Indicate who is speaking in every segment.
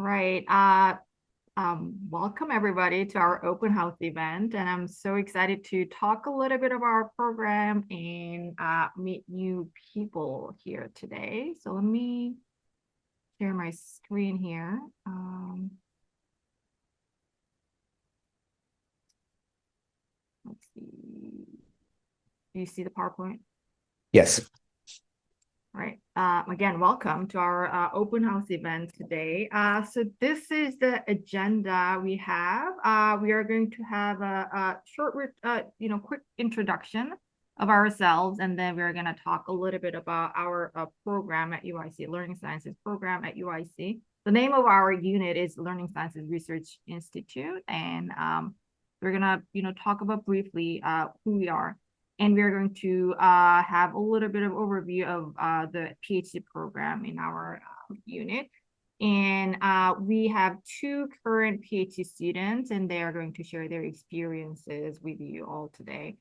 Speaker 1: Right. Welcome everybody to our open house event, and I'm so excited to talk a little bit about our program and meet new people here today. So let me share my screen here. Let's see. Do you see the PowerPoint?
Speaker 2: Yes.
Speaker 1: All right. Again, welcome to our open house event today. So this is the agenda we have. We are going to have a short, quick introduction of ourselves, and then we're going to talk a little bit about our program at UIC, Learning Sciences program at UIC. The name of our unit is Learning Sciences Research Institute, and we're going to, talk about briefly who we are. And we're going to have a little bit of overview of the PhD program in our unit. And we have two current PhD students, and they are going to share their experiences with you all today.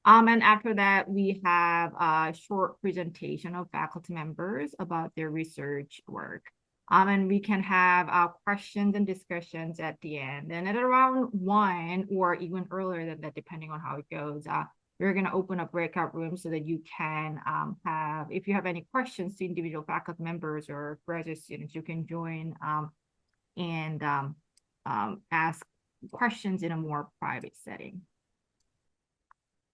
Speaker 1: And after that, we have a short presentation of faculty members about their research work. And we can have questions and discussions at the end. And at around 1 or even earlier than that, depending on how it goes, we're going to open up breakout rooms so that you can have, if you have any questions to individual faculty members or graduate students, you can join and ask questions in a more private setting.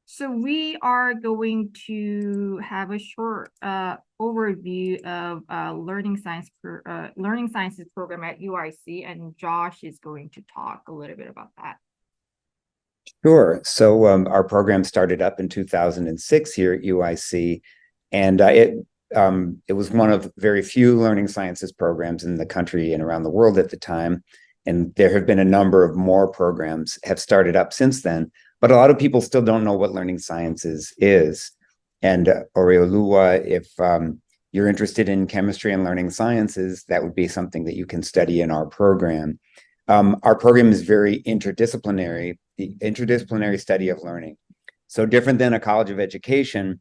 Speaker 1: So we are going to have a short overview of learning sciences program at UIC, and Josh is going to talk a little bit about that.
Speaker 2: Sure. So our program started up in 2006 here at UIC, and it was one of very few learning sciences programs in the country and around the world at the time. And there have been a number of more programs have started up since then, but a lot of people still don't know what learning sciences is. And Oreolua, if you're interested in chemistry and learning sciences, that would be something that you can study in our program. Our program is very interdisciplinary, the interdisciplinary study of learning. So different than a college of education,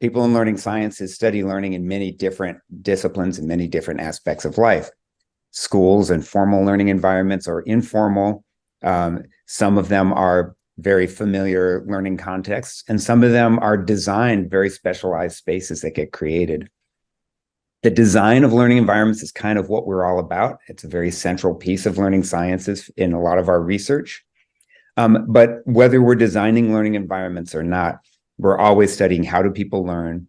Speaker 2: people in learning sciences study learning in many different disciplines and many different aspects of life. Schools and formal learning environments or informal. Some of them are very familiar learning contexts, and some of them are designed very specialized spaces that get created. The design of learning environments is kind of what we're all about. It's a very central piece of learning sciences in a lot of our research. But whether we're designing learning environments or not, we're always studying how do people learn,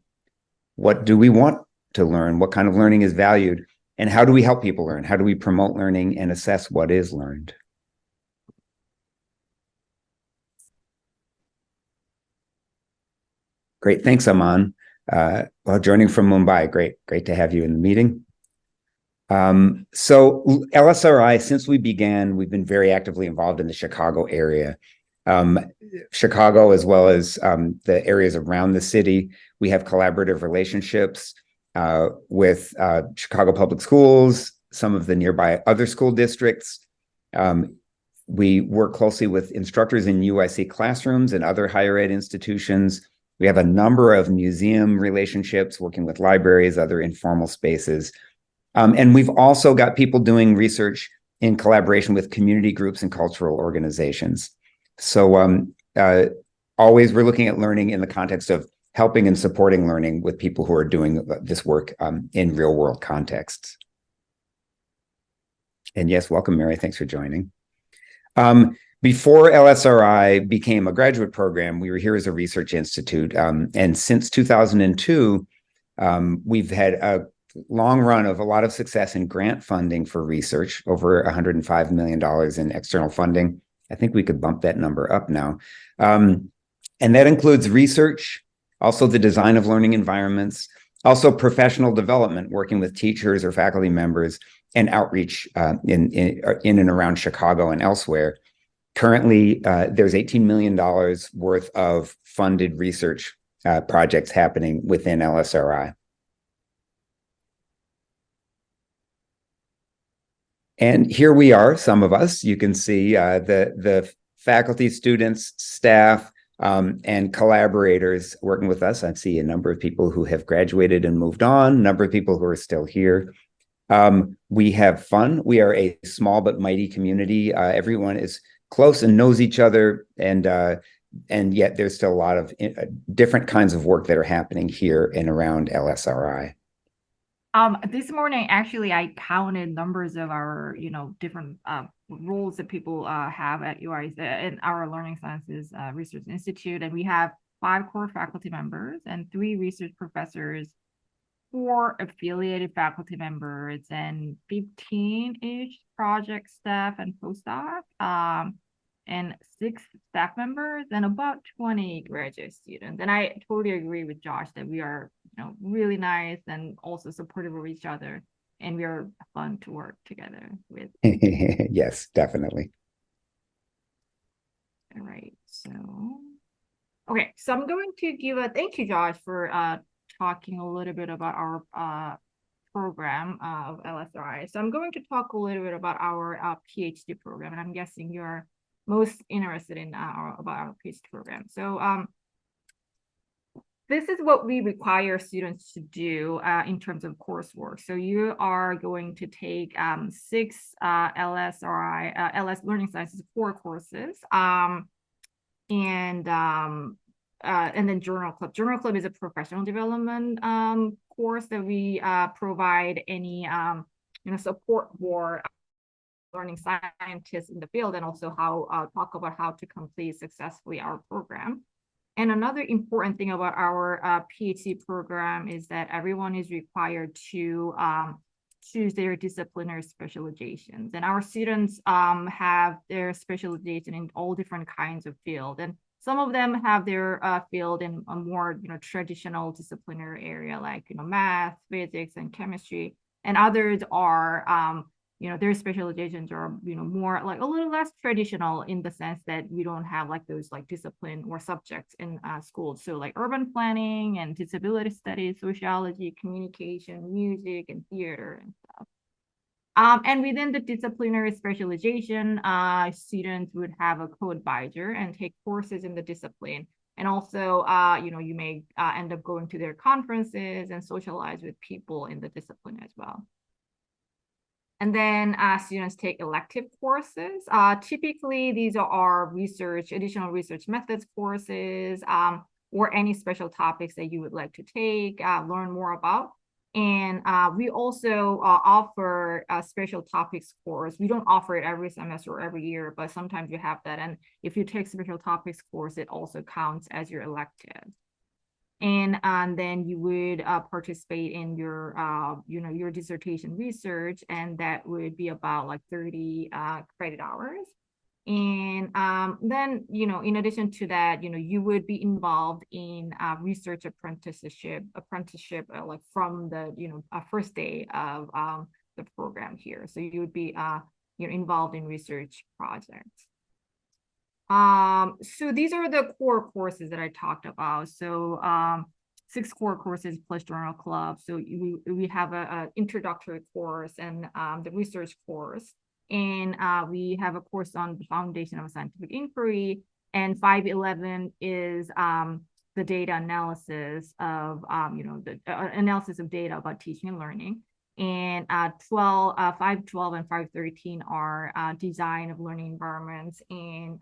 Speaker 2: what do we want to learn, what kind of learning is valued, and how do we help people learn? How do we promote learning and assess what is learned? Great, thanks, Aman. Joining from Mumbai, great to have you in the meeting. So LSRI, since we began, we've been very actively involved in the Chicago area. Chicago, as well as the areas around the city, we have collaborative relationships with Chicago Public Schools, some of the nearby other school districts. We work closely with instructors in UIC classrooms and other higher ed institutions. We have a number of museum relationships, working with libraries, other informal spaces. And we've also got people doing research in collaboration with community groups and cultural organizations. So always we're looking at learning in the context of helping and supporting learning with people who are doing this work in real world contexts. And yes, welcome, Mary. Thanks for joining. Before LSRI became a graduate program, we were here as a research institute. And since 2002, we've had a long run of a lot of success in grant funding for research, over $105 million in external funding. I think we could bump that number up now. And that includes research, also the design of learning environments, also professional development, working with teachers or faculty members, and outreach in and around Chicago and elsewhere. Currently, there's $18 million worth of funded research projects happening within LSRI. And here we are, some of us. You can see the faculty, students, staff, and collaborators working with us. I see a number of people who have graduated and moved on, a number of people who are still here. We have fun. We are a small but mighty community. Everyone is close and knows each other, and yet there's still a lot of different kinds of work that are happening here and around LSRI.
Speaker 1: This morning, actually, I counted numbers of our, different roles that people have at UI in our Learning Sciences Research Institute, and we have 5 core faculty members and 3 research professors, 4 affiliated faculty members, and 15-ish project staff and postdoc, and 6 staff members, and about 20 graduate students. And I totally agree with Josh that we are, really nice and also supportive of each other, and we are fun to work together with.
Speaker 2: Yes, definitely.
Speaker 1: All right, so okay, so I'm going to give a thank you, Josh, for talking a little bit about our program of LSRI. So I'm going to talk a little bit about our PhD program, and I'm guessing you're most interested in about our PhD program. So this is what we require students to do in terms of coursework. So you are going to take 6 LSRI, LS Learning Sciences core courses, and then Journal Club. Journal Club is a professional development course that we provide any support for learning scientists in the field, and also how talk about how to complete successfully our program. And another important thing about our PhD program is that everyone is required to choose their disciplinary specializations. And our students have their specialization in all different kinds of field. And some of them have their field in a more traditional disciplinary area like math, physics, and chemistry. And others are their specializations are more like a little less traditional in the sense that we don't have like those like discipline or subjects in schools. So like urban planning and disability studies, sociology, communication, music, and theater and stuff. And within the disciplinary specialization, students would have a co-advisor and take courses in the discipline. And also, you may end up going to their conferences and socialize with people in the discipline as well. And then students take elective courses. Typically, these are additional research methods courses, or any special topics that you would like to take, learn more about. And we also offer a special topics course. We don't offer it every semester or every year, but sometimes you have that. And if you take special topics course, it also counts as your elective. And then you would participate in your dissertation research, and that would be about like 30 credit hours. And then in addition to that, you would be involved in research apprenticeship like from the first day of the program here. So you would be involved in research projects. So these are the core courses that I talked about. So 6 core courses plus Journal Club. So we have a introductory course and the research course. And we have a course on the foundation of scientific inquiry. And 511 is the data analysis of, the analysis of data about teaching and learning. And 512 and 513 are design of learning environments. And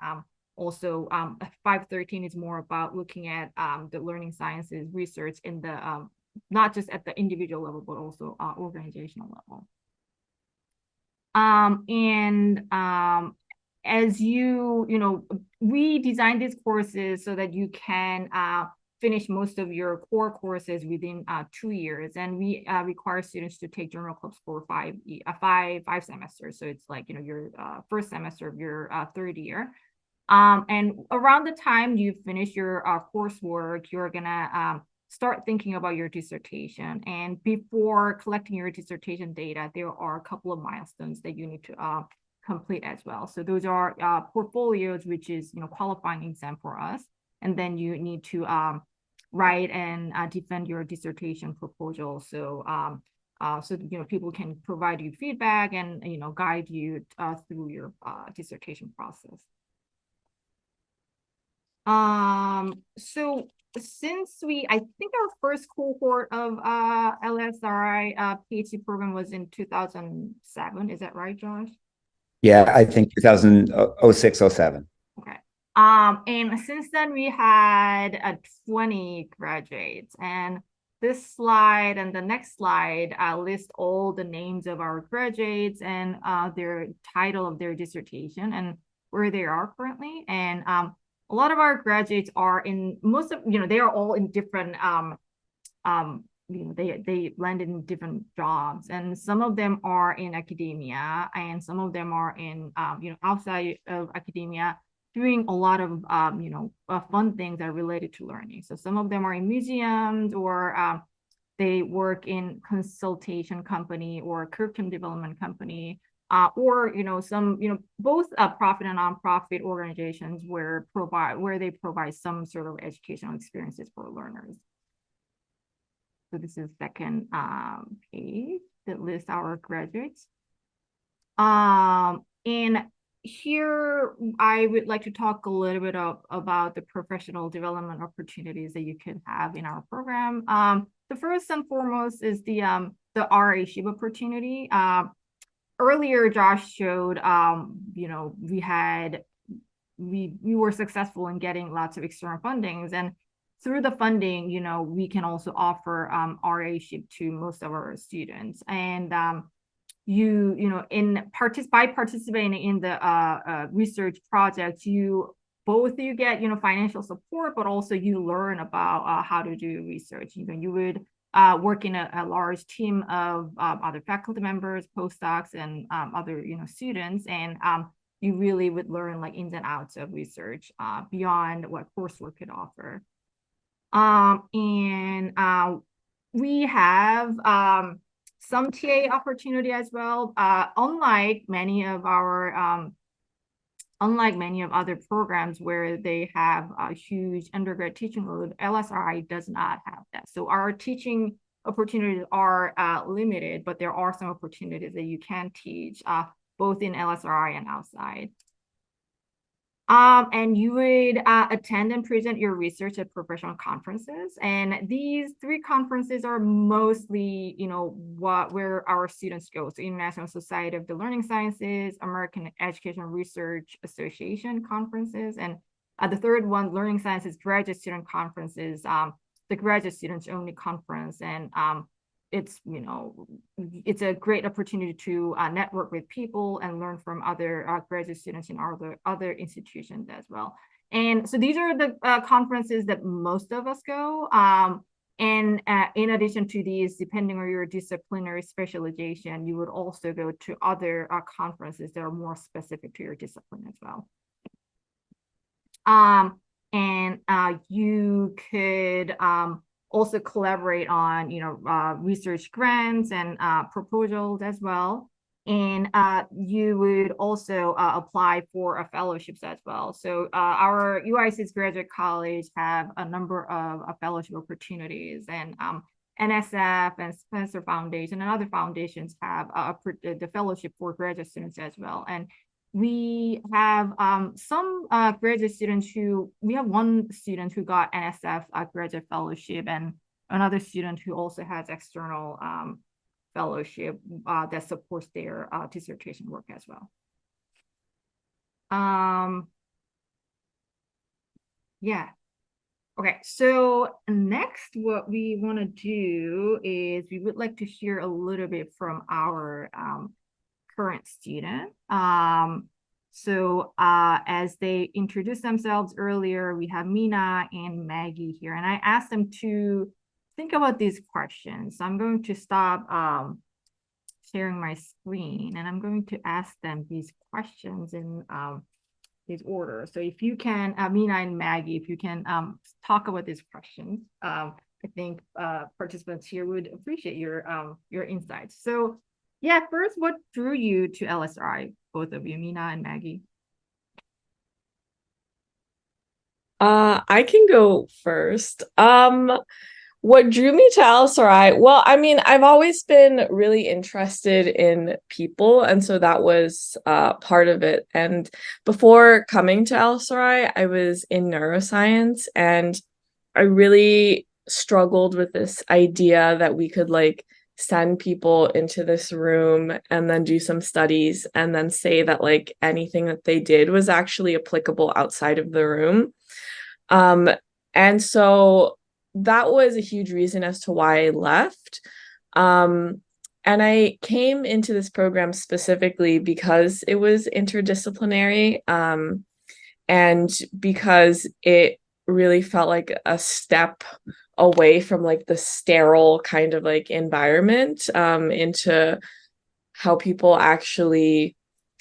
Speaker 1: also, 513 is more about looking at the learning sciences research in the not just at the individual level, but also organizational level. As we designed these courses so that you can finish most of your core courses within 2 years, and we require students to take journal clubs for five semesters. So it's like your first semester of your third year. And around the time you finish your coursework, you're gonna start thinking about your dissertation. And before collecting your dissertation data, there are a couple of milestones that you need to complete as well. So those are portfolios, which is qualifying exam for us. And then you need to write and defend your dissertation proposal. So people can provide you feedback and guide you through your dissertation process. So since I think our first cohort of LSRI PhD program was in 2007. Is that right, Josh?
Speaker 2: Yeah, I think 2006, 07.
Speaker 1: Okay. And since then we had 20 graduates, and this slide and the next slide list all the names of our graduates and their title of their dissertation and where they are currently. And a lot of our graduates are in most of, they are all in different they landed in different jobs, and some of them are in academia and some of them are in outside of academia doing a lot of fun things that are related to learning. So some of them are in museums, or they work in consultation company or curriculum development company, or some both profit and nonprofit organizations where they provide some sort of educational experiences for learners. So this is second page that lists our graduates. And here I would like to talk a little bit about the professional development opportunities that you could have in our program. The first and foremost is the RA-ship opportunity. Earlier, Josh showed, we were successful in getting lots of external fundings, and through the funding, we can also offer RA-ship to most of our students. And by participating in the research projects, you get financial support, but also you learn about how to do research. You would work in a large team of other faculty members, postdocs, and other students, and you really would learn like ins and outs of research beyond what coursework could offer. And we have some TA opportunity as well. Unlike many of other programs where they have a huge undergrad teaching load, LSRI does not have that. So our teaching opportunities are limited, but there are some opportunities that you can teach both in LSRI and outside. And you would attend and present your research at professional conferences. And these three conferences are mostly, where our students go. So International Society of the Learning Sciences, American Educational Research Association conferences, and the third one, Learning Sciences Graduate Student Conferences, the graduate students only conference. And it's a great opportunity to network with people and learn from other graduate students in other institutions as well. And so these are the conferences that most of us go. And in addition to these, depending on your disciplinary specialization, you would also go to other conferences that are more specific to your discipline as well. And you could also collaborate on research grants and proposals as well. And you would also apply for fellowships as well. So our UIC's Graduate College have a number of fellowship opportunities, and NSF and Spencer Foundation and other foundations have the fellowship for graduate students as well. And we have some graduate students we have one student who got NSF graduate fellowship, and another student who also has external fellowship that supports their dissertation work as well. Yeah. Okay, so next what we want to do is we would like to hear a little bit from our current student. So as they introduced themselves earlier, we have Mina and Maggie here, and I asked them to think about these questions. So I'm going to stop sharing my screen, and I'm going to ask them these questions in this order. So if you can, Mina and Maggie, if you can talk about these questions, I think participants here would appreciate your insights. So yeah, first, what drew you to LSRI, both of you, Mina and Maggie?
Speaker 3: I can go first. What drew me to LSRI? Well, I mean, I've always been really interested in people, and so that was part of it. And before coming to LSRI, I was in neuroscience, and I really struggled with this idea that we could like send people into this room and then do some studies and then say that like anything that they did was actually applicable outside of the room. Um, and so that was a huge reason as to why I left. And I came into this program specifically because it was interdisciplinary, and because it really felt like a step away from like the sterile kind of like environment, into how people actually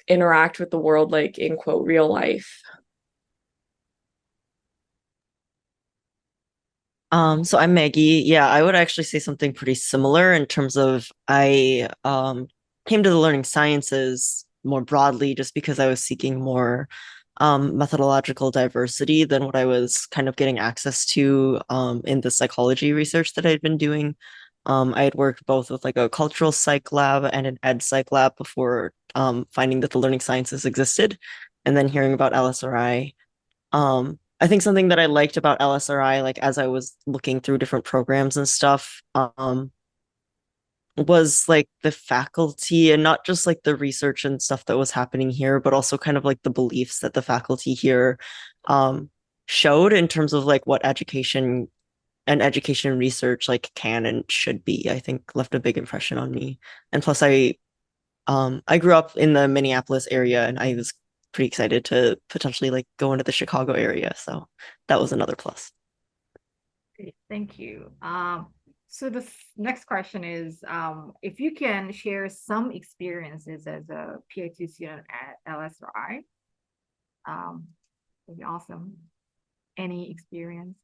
Speaker 3: interact with the world, like in quote, real life.
Speaker 4: So I'm Maggie. Yeah, I would actually say something pretty similar in terms of I came to the learning sciences more broadly just because I was seeking more methodological diversity than what I was kind of getting access to in the psychology research that I'd been doing. I had worked both with like a cultural psych lab and an ed psych lab before finding that the learning sciences existed, and then hearing about LSRI. I think something that I liked about LSRI, like as I was looking through different programs and stuff, was like the faculty and not just like the research and stuff that was happening here, but also kind of like the beliefs that the faculty here um, showed in terms of like what education research like can and should be. I think left a big impression on me. And plus I grew up in the Minneapolis area and I was pretty excited to potentially like go into the Chicago area. So that was another plus.
Speaker 1: Great, thank you. So the next question is, if you can share some experiences as a PhD student at LSRI, would be awesome. Any experience?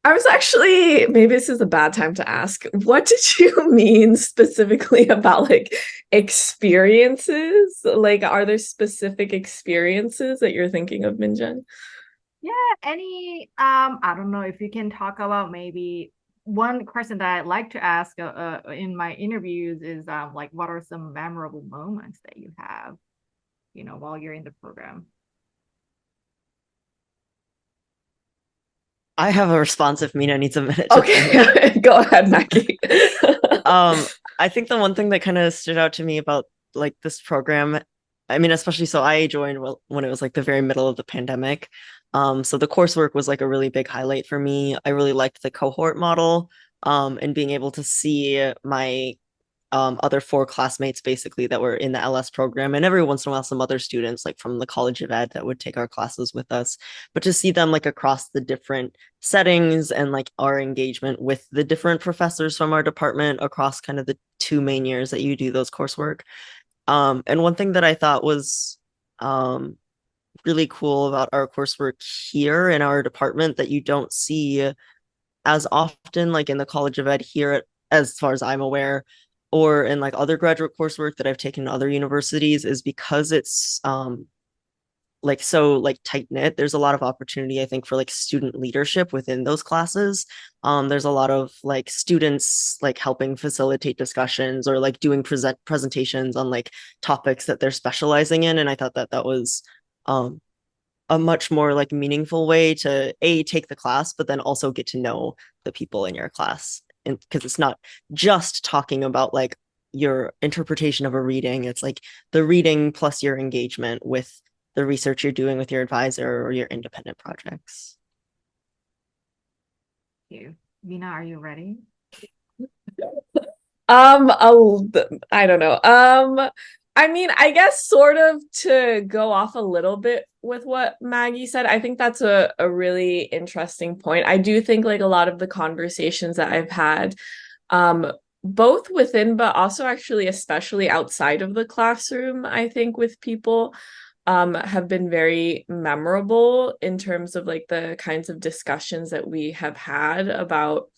Speaker 3: I was actually, maybe this is a bad time to ask. What did you mean specifically about like experiences? Like, are there specific experiences that you're thinking of, Minjin?
Speaker 1: Yeah, any, I don't know if you can talk about maybe one question that I like to ask in my interviews is like, what are some memorable moments that you have, while you're in the program?
Speaker 4: I have a response if Mina needs a minute to think.
Speaker 3: Okay, go ahead, Mackie.
Speaker 4: Um, I think the one thing that kind of stood out to me about like this program, I mean, especially so I joined when it was like the very middle of the pandemic. So the coursework was like a really big highlight for me. I really liked the cohort model, and being able to see my other four classmates basically that were in the LS program, and every once in a while some other students like from the College of Ed that would take our classes with us. But to see them like across the different settings and like our engagement with the different professors from our department across kind of the 2 main years that you do those coursework. And one thing that I thought was really cool about our coursework here in our department that you don't see as often like in the College of Ed here, as far as I'm aware, or in like other graduate coursework that I've taken in other universities, is because it's like so like tight knit. There's a lot of opportunity, I think, for like student leadership within those classes. There's a lot of like students like helping facilitate discussions or like doing presentations on like topics that they're specializing in, and I thought that that was um a much more like meaningful way to take the class, but then also get to know the people in your class. And because it's not just talking about like your interpretation of a reading, it's like the reading plus your engagement with the research you're doing with your advisor or your independent projects.
Speaker 1: You, Vina, are you ready?
Speaker 3: I'll, I don't know. I mean, I guess sort of to go off a little bit with what Maggie said, I think that's a really interesting point. I do think like a lot of the conversations that I've had, um, both within, but also actually especially outside of the classroom, I think with people, have been very memorable in terms of like the kinds of discussions that we have had about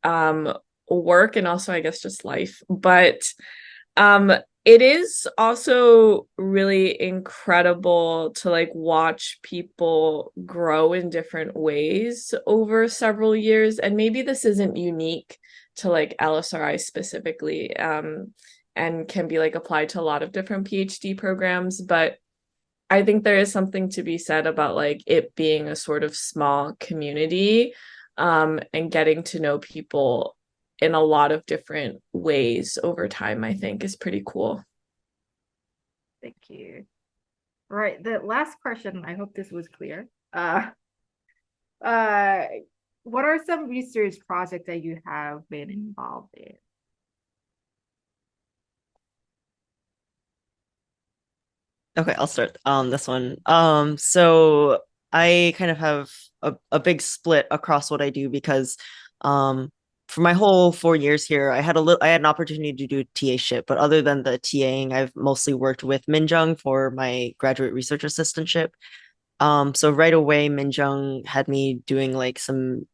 Speaker 3: um work and also I guess just life. But um it is also really incredible to like watch people grow in different ways over several years. And maybe this isn't unique to like LSRI specifically, and can be like applied to a lot of different PhD programs, but I think there is something to be said about like it being a sort of small community, and getting to know people in a lot of different ways over time, I think is pretty cool.
Speaker 1: Thank you. All right, the last question, I hope this was clear. Uh, what are some research projects that you have been involved in?
Speaker 4: Okay, I'll start on this one. So I kind of have a big split across what I do because for my whole 4 years here, I had an opportunity to do TA-ship, but other than the TAing, I've mostly worked with Minjung for my graduate research assistantship. So right away, Minjung had me doing like some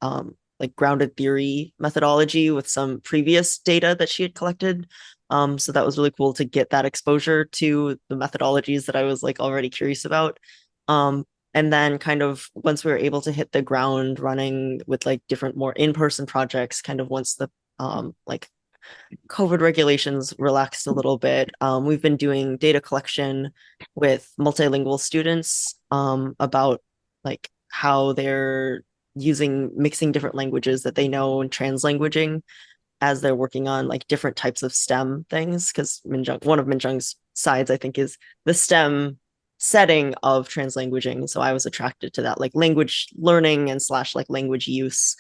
Speaker 4: like grounded theory methodology with some previous data that she had collected. So that was really cool to get that exposure to the methodologies that I was like already curious about. Um, and then kind of once we were able to hit the ground running with like different more in-person projects, kind of once the like COVID regulations relaxed a little bit, we've been doing data collection with multilingual students about like how they're using mixing different languages that they know and translanguaging as they're working on like different types of STEM things. Because one of Minjung's sides, I think, is the STEM setting of translanguaging. So I was attracted to that like language learning and slash like language use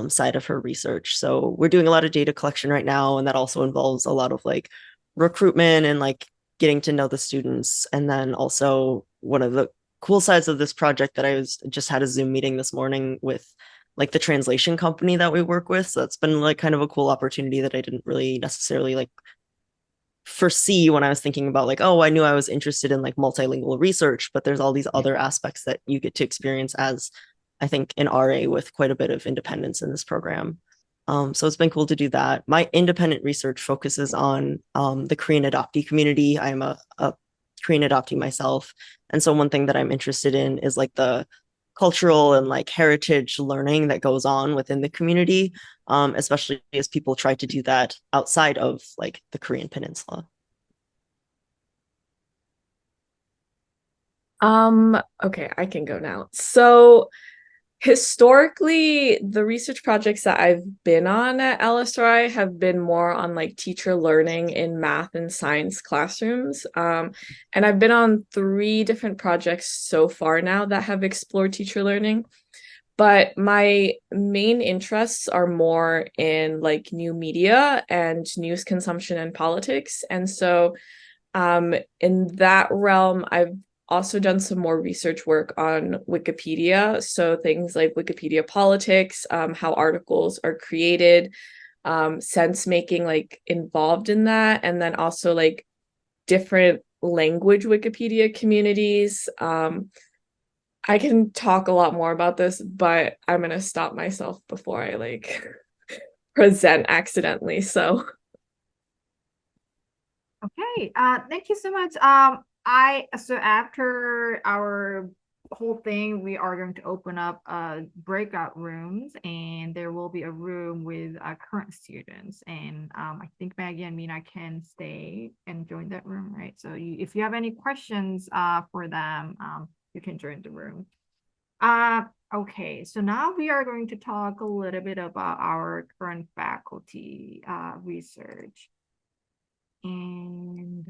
Speaker 4: side of her research. So we're doing a lot of data collection right now, and that also involves a lot of like recruitment and like getting to know the students. And then also one of the cool sides of this project that I was just had a Zoom meeting this morning with like the translation company that we work with. So that's been like kind of a cool opportunity that I didn't really necessarily like foresee when I was thinking about like, oh, I knew I was interested in like multilingual research, but there's all these other aspects that you get to experience as I think an RA with quite a bit of independence in this program. So it's been cool to do that. My independent research focuses on the Korean adoptee community. I'm a Korean adoptee myself. And so one thing that I'm interested in is like the cultural and like heritage learning that goes on within the community, especially as people try to do that outside of like the Korean peninsula.
Speaker 3: Okay, I can go now. So historically, the research projects that I've been on at LSRI have been more on like teacher learning in math and science classrooms. And I've been on 3 different projects so far now that have explored teacher learning. But my main interests are more in like new media and news consumption and politics. And so in that realm, I've also done some more research work on Wikipedia. So things like Wikipedia politics, how articles are created, sense making like involved in that, and then also like different language Wikipedia communities. I can talk a lot more about this, but I'm gonna stop myself before I like present accidentally. So
Speaker 1: Okay, thank you so much. So after our whole thing, we are going to open up breakout rooms, and there will be a room with current students. And I think Maggie and Mina can stay and join that room, right? So if you have any questions for them, you can join the room. Okay, so now we are going to talk a little bit about our current faculty research. And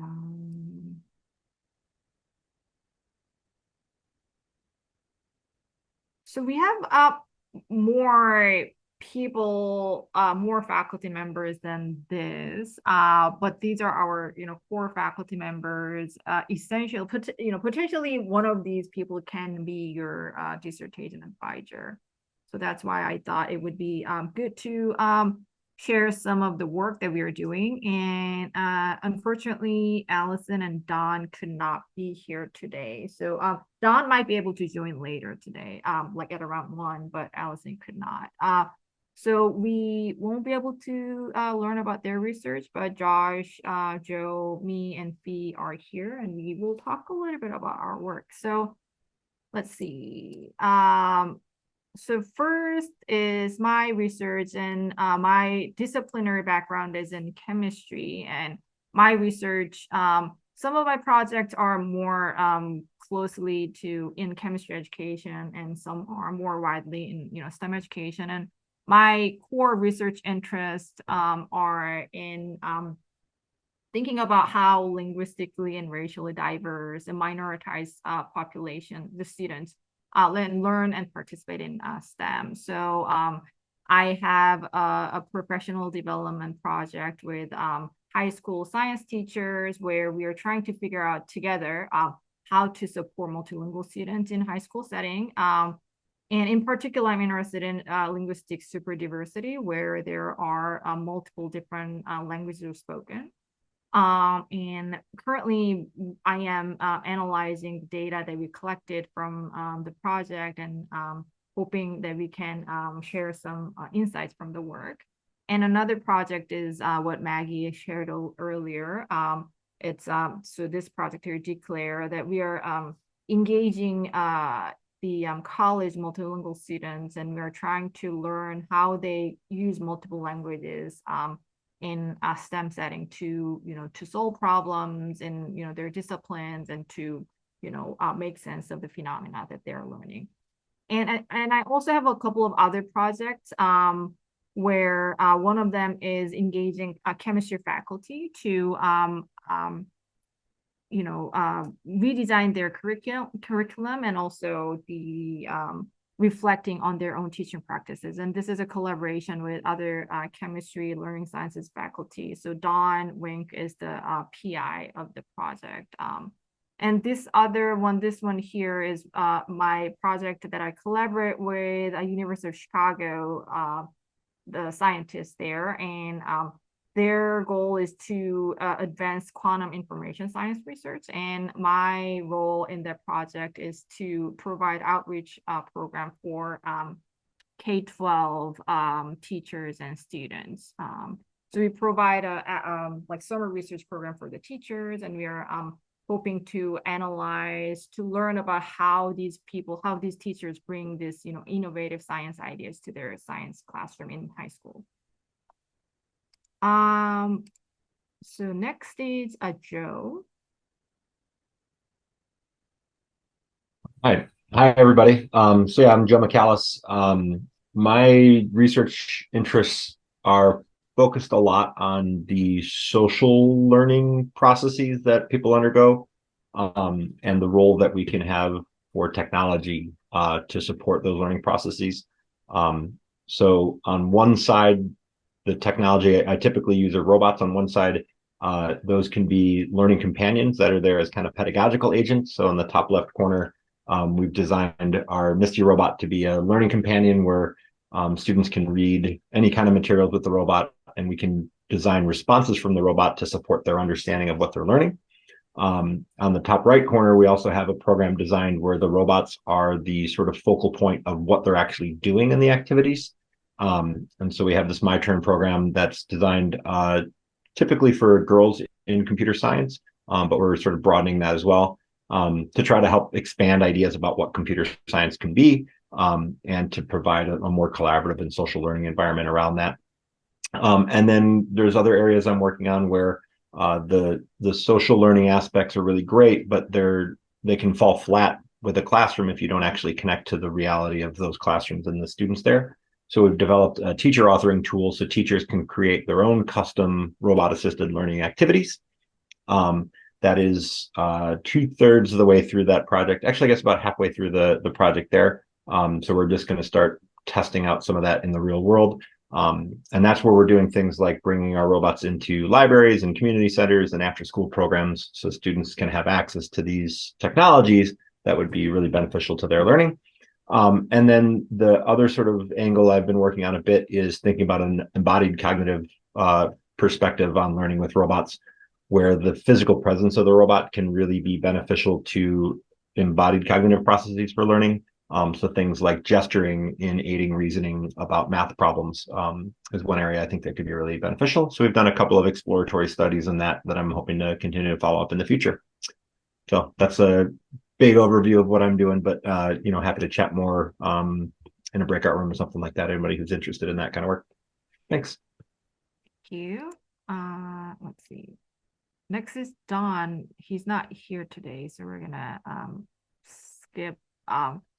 Speaker 1: so we have more people, more faculty members than this, but these are our, core faculty members. Essentially, potentially one of these people can be your dissertation advisor. So that's why I thought it would be good to share some of the work that we are doing. And unfortunately, Allison and Don could not be here today. So Don might be able to join later today, like at around 1, but Allison could not. So we won't be able to learn about their research, but Josh, Joe, me, and Fee are here, and we will talk a little bit about our work. So let's see. So first is my research, and my disciplinary background is in chemistry, and my research, some of my projects are more closely to in chemistry education, and some are more widely in STEM education. And my core research interests are in thinking about how linguistically and racially diverse and minoritized population, the students, learn and participate in STEM. So I have a professional development project with high school science teachers where we are trying to figure out together how to support multilingual students in high school setting. And in particular, I'm interested in linguistic superdiversity, where there are multiple different languages spoken. And currently I am analyzing data that we collected from the project, and hoping that we can share some insights from the work. And another project is what Maggie shared earlier. It's so this project here, Declare, that we are engaging the college multilingual students, and we are trying to learn how they use multiple languages in a STEM setting to to solve problems in their disciplines, and to make sense of the phenomena that they're learning. And I also have a couple of other projects where one of them is engaging a chemistry faculty to redesign their curriculum, and also the reflecting on their own teaching practices. And this is a collaboration with other chemistry learning sciences faculty. So Dawn Wink is the PI of the project. And this one here is my project that I collaborate with University of Chicago, the scientists there. And their goal is to advance quantum information science research. And my role in that project is to provide outreach program for K-12 teachers and students. So we provide a like summer research program for the teachers, and we are hoping to analyze, to learn about how these teachers bring this innovative science ideas to their science classroom in high school. So next is Joe.
Speaker 5: Hi, everybody. So yeah, I'm Joe McAllis. My research interests are focused a lot on the social learning processes that people undergo, and the role that we can have for technology to support those learning processes. So on one side, the technology I typically use are robots. On one side, those can be learning companions that are there as kind of pedagogical agents. So in the top left corner, we've designed our Misty robot to be a learning companion where students can read any kind of materials with the robot, and we can design responses from the robot to support their understanding of what they're learning. On the top right corner, we also have a program designed where the robots are the sort of focal point of what they're actually doing in the activities. And so we have this My Turn program that's designed typically for girls in computer science, but we're sort of broadening that as well to try to help expand ideas about what computer science can be, and to provide a more collaborative and social learning environment around that. And then there's other areas I'm working on where the social learning aspects are really great, but they can fall flat with a classroom if you don't actually connect to the reality of those classrooms and the students there. So we've developed a teacher authoring tool so teachers can create their own custom robot-assisted learning activities. That is 2/3 of the way through that project. Actually, I guess about halfway through the project there. So we're just going to start testing out some of that in the real world. And that's where we're doing things like bringing our robots into libraries and community centers and after-school programs so students can have access to these technologies that would be really beneficial to their learning. And then the other sort of angle I've been working on a bit is thinking about an embodied cognitive perspective on learning with robots, where the physical presence of the robot can really be beneficial to embodied cognitive processes for learning. So things like gesturing in aiding reasoning about math problems is one area I think that could be really beneficial. So we've done a couple of exploratory studies in that I'm hoping to continue to follow up in the future. So that's a big overview of what I'm doing, but happy to chat more in a breakout room or something like that. Anybody who's interested in that kind of work. Thanks.
Speaker 1: Thank you. Let's see. Next is Don. He's not here today, so we're gonna skip.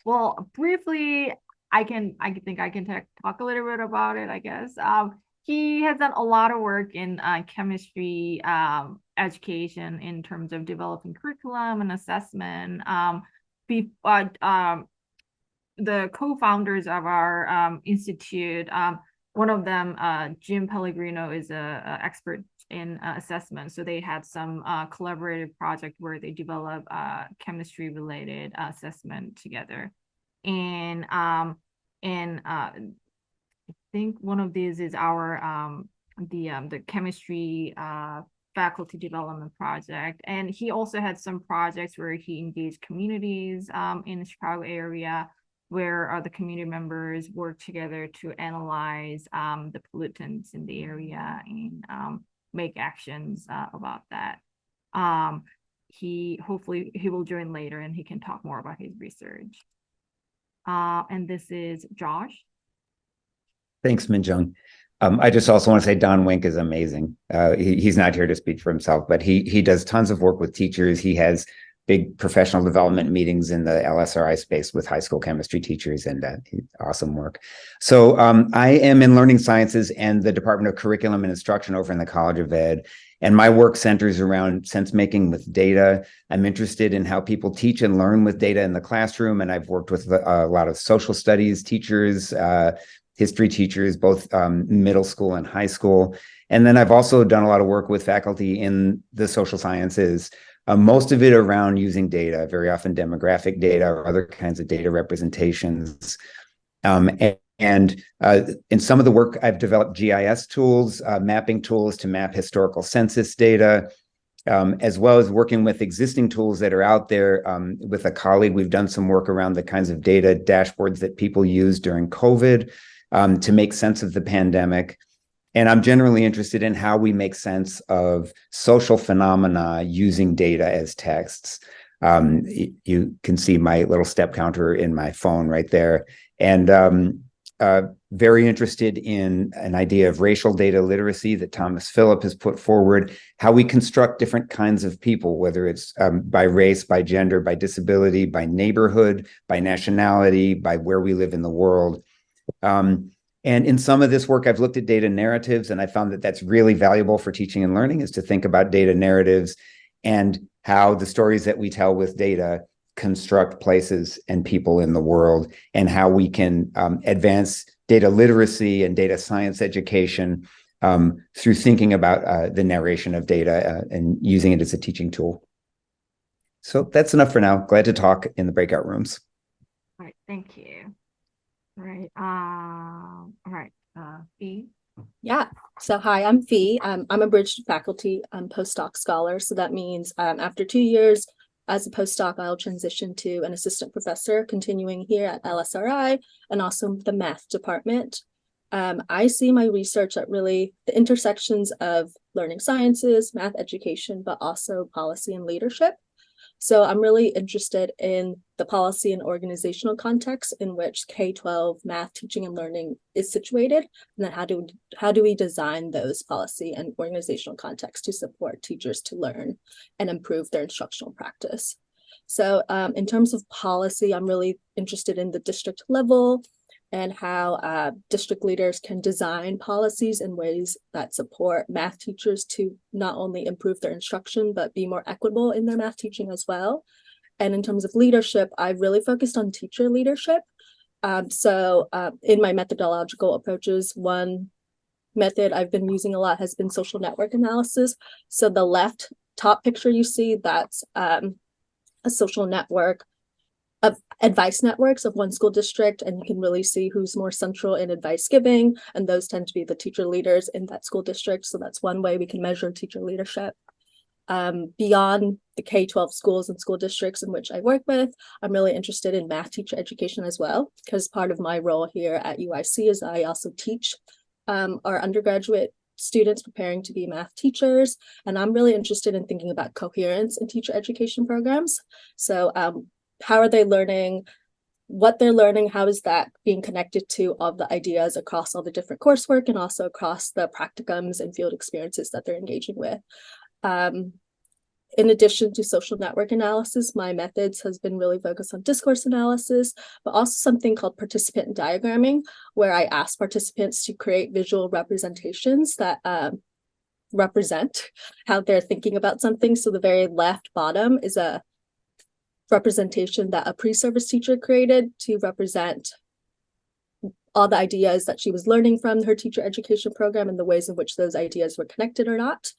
Speaker 1: Well, briefly, I think I can talk a little bit about it, I guess. He has done a lot of work in chemistry education in terms of developing curriculum and assessment. The co-founders of our institute, one of them, Jim Pellegrino, is a expert in assessment. So they had some collaborative project where they develop chemistry related assessment together. And I think one of these is our the chemistry faculty development project. And he also had some projects where he engaged communities in the Chicago area, where the community members work together to analyze the pollutants in the area and make actions about that. Hopefully he will join later and he can talk more about his research. And this is Josh.
Speaker 2: Thanks, Minjung. I just also want to say Don Wink is amazing. He's not here to speak for himself, but he does tons of work with teachers. He has big professional development meetings in the LSRI space with high school chemistry teachers, and awesome work. So I am in learning sciences and the Department of Curriculum and Instruction over in the College of Ed. And my work centers around sense making with data. I'm interested in how people teach and learn with data in the classroom. And I've worked with a lot of social studies teachers, history teachers, both middle school and high school. And then I've also done a lot of work with faculty in the social sciences, most of it around using data, very often demographic data or other kinds of data representations. And in some of the work, I've developed GIS tools, mapping tools to map historical census data, as well as working with existing tools that are out there. With a colleague, we've done some work around the kinds of data dashboards that people use during COVID to make sense of the pandemic. And I'm generally interested in how we make sense of social phenomena using data as texts. You can see my little step counter in my phone right there. And very interested in an idea of racial data literacy that Thomas Phillip has put forward, how we construct different kinds of people, whether it's by race, by gender, by disability, by neighborhood, by nationality, by where we live in the world. And in some of this work, I've looked at data narratives, and I found that that's really valuable for teaching and learning, is to think about data narratives and how the stories that we tell with data construct places and people in the world, and how we can advance data literacy and data science education through thinking about the narration of data and using it as a teaching tool. So that's enough for now. Glad to talk in the breakout rooms.
Speaker 1: All right, thank you. All right, Fee.
Speaker 6: Yeah. So hi, I'm Fee. I'm a bridge faculty postdoc scholar. So that means after 2 years as a postdoc, I'll transition to an assistant professor, continuing here at LSRI and also the math department. I see my research at really the intersections of learning sciences, math education, but also policy and leadership. So I'm really interested in the policy and organizational context in which K-12 math teaching and learning is situated, and then how do we design those policy and organizational contexts to support teachers to learn and improve their instructional practice. So in terms of policy, I'm really interested in the district level and how district leaders can design policies in ways that support math teachers to not only improve their instruction, but be more equitable in their math teaching as well. And in terms of leadership, I've really focused on teacher leadership. In my methodological approaches, one method I've been using a lot has been social network analysis. So the left top picture you see, that's a social network of advice networks of one school district, and you can really see who's more central in advice giving, and those tend to be the teacher leaders in that school district. So that's one way we can measure teacher leadership. Beyond the K-12 schools and school districts in which I work with, I'm really interested in math teacher education as well, because part of my role here at UIC is I also teach our undergraduate students preparing to be math teachers. And I'm really interested in thinking about coherence in teacher education programs. So how are they learning? What they're learning, how is that being connected to all the ideas across all the different coursework and also across the practicums and field experiences that they're engaging with. In addition to social network analysis, my methods has been really focused on discourse analysis, but also something called participant diagramming, where I ask participants to create visual representations that represent how they're thinking about something. So the very left bottom is a representation that a pre-service teacher created to represent all the ideas that she was learning from her teacher education program and the ways in which those ideas were connected or not.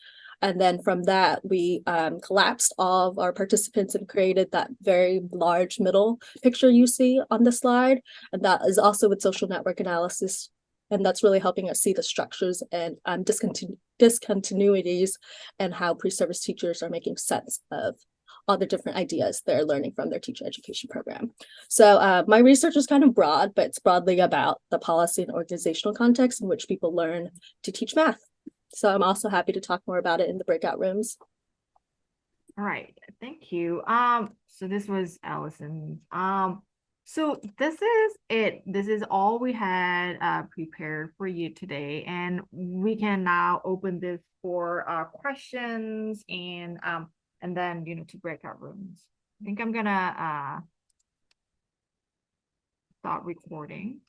Speaker 6: And then from that, we collapsed all of our participants and created that very large middle picture you see on the slide. And that is also with social network analysis. And that's really helping us see the structures and discontinuities and how pre-service teachers are making sense of all the different ideas they're learning from their teacher education program. So my research is kind of broad, but it's broadly about the policy and organizational context in which people learn to teach math. So I'm also happy to talk more about it in the breakout rooms.
Speaker 1: All right, thank you. So this was Allison. So this is it. This is all we had prepared for you today, and we can now open this for questions and then to breakout rooms. I think I'm gonna start recording.